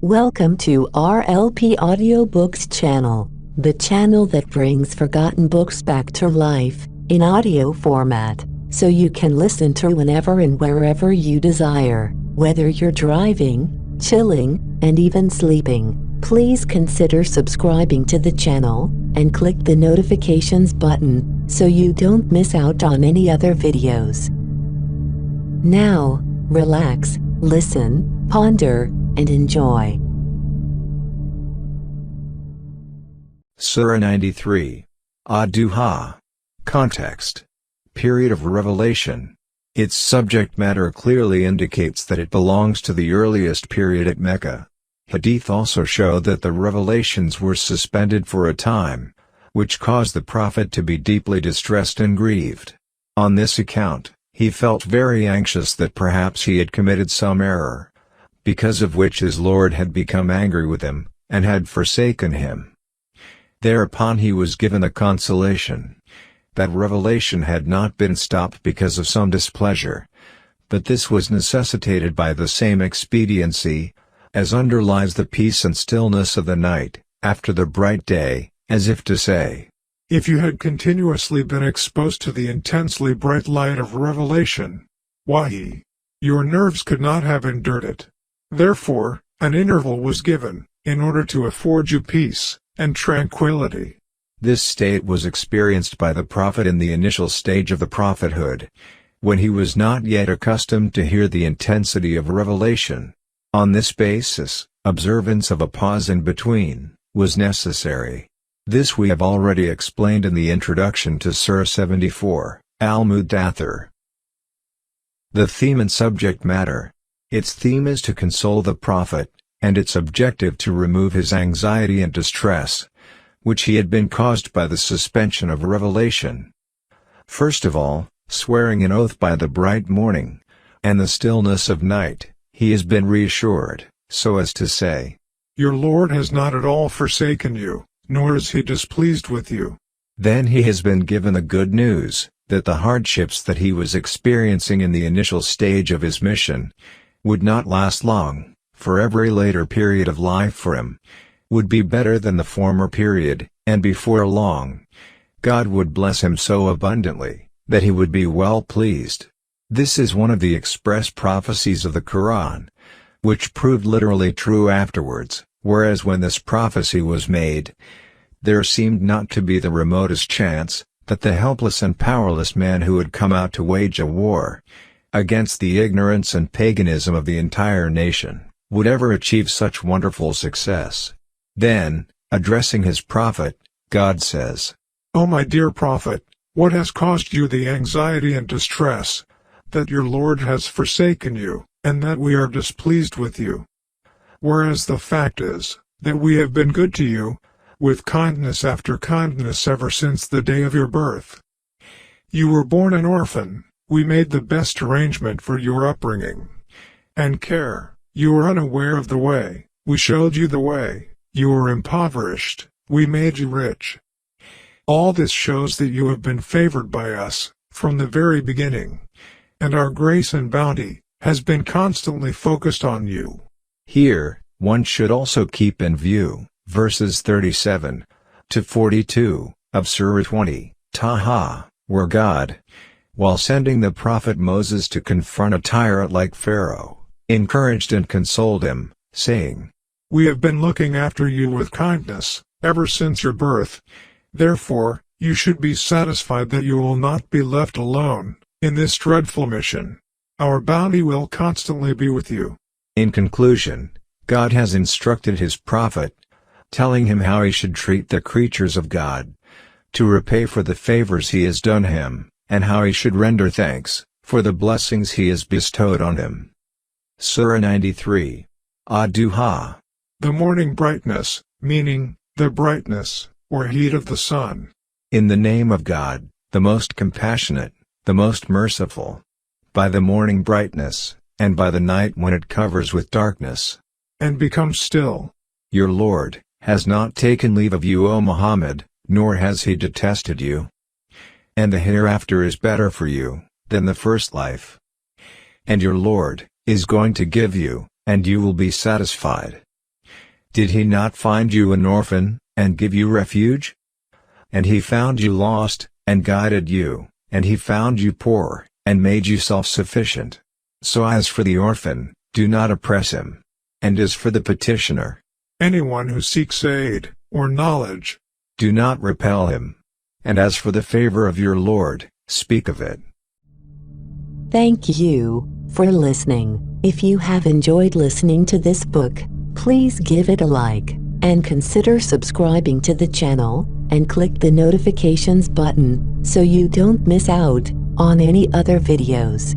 Welcome to RLP Audiobooks channel, the channel that brings forgotten books back to life in audio format, so you can listen to whenever and wherever you desire, whether you're driving, chilling, and even sleeping. Please consider subscribing to the channel and click the notifications button so you don't miss out on any other videos. Now, relax, listen, ponder, and enjoy. Surah 93. Ad-Duha. Context. Period of revelation. Its subject matter clearly indicates that it belongs to the earliest period at Mecca. Hadith also show that the revelations were suspended for a time, which caused the Prophet to be deeply distressed and grieved. On this account, he felt very anxious that perhaps he had committed some error, because of which his Lord had become angry with him, and had forsaken him. Thereupon he was given a consolation, that revelation had not been stopped because of some displeasure, but this was necessitated by the same expediency, as underlies the peace and stillness of the night, after the bright day, as if to say, if you had continuously been exposed to the intensely bright light of revelation, wahi, your nerves could not have endured it. Therefore, an interval was given, in order to afford you peace and tranquility. This state was experienced by the Prophet in the initial stage of the prophethood, when he was not yet accustomed to hear the intensity of revelation. On this basis, observance of a pause in between was necessary. This we have already explained in the introduction to Surah 74, Al-Muddathir. The theme and subject matter. Its theme is to console the Prophet, and its objective to remove his anxiety and distress, which he had been caused by the suspension of revelation. First of all, swearing an oath by the bright morning, and the stillness of night, he has been reassured, so as to say, your Lord has not at all forsaken you, nor is he displeased with you. Then he has been given the good news, that the hardships that he was experiencing in the initial stage of his mission would not last long, for every later period of life for him would be better than the former period, and before long, God would bless him so abundantly, that he would be well pleased. This is one of the express prophecies of the Qur'an, which proved literally true afterwards, whereas when this prophecy was made, there seemed not to be the remotest chance that the helpless and powerless man who had come out to wage a war against the ignorance and paganism of the entire nation would ever achieve such wonderful success. Then, addressing his prophet, God says, O my dear prophet, what has caused you the anxiety and distress, that your Lord has forsaken you, and that we are displeased with you? Whereas the fact is, that we have been good to you, with kindness after kindness ever since the day of your birth. You were born an orphan, we made the best arrangement for your upbringing and care. You were unaware of the way, we showed you the way. You were impoverished, we made you rich. All this shows that you have been favored by us, from the very beginning, and our grace and bounty has been constantly focused on you. Here, one should also keep in view verses 37 to 42 of Surah 20, Taha, where God, while sending the prophet Moses to confront a tyrant like Pharaoh, encouraged and consoled him, saying, we have been looking after you with kindness, ever since your birth. Therefore, you should be satisfied that you will not be left alone in this dreadful mission. Our bounty will constantly be with you. In conclusion, God has instructed his prophet, telling him how he should treat the creatures of God, to repay for the favors he has done him, and how he should render thanks for the blessings he has bestowed on him. Surah 93. Ad-Duha. The morning brightness, meaning, the brightness, or heat of the sun. In the name of God, the most compassionate, the most merciful. By the morning brightness, and by the night when it covers with darkness, and becomes still. Your Lord has not taken leave of you, O Muhammad, nor has he detested you. And the hereafter is better for you than the first life. And your Lord is going to give you, and you will be satisfied. Did he not find you an orphan, and give you refuge? And he found you lost, and guided you, and he found you poor, and made you self-sufficient. So as for the orphan, do not oppress him. And as for the petitioner, anyone who seeks aid, or knowledge, do not repel him. And as for the favor of your Lord, speak of it. Thank you for listening. If you have enjoyed listening to this book, please give it a like, and consider subscribing to the channel, and click the notifications button, so you don't miss out on any other videos.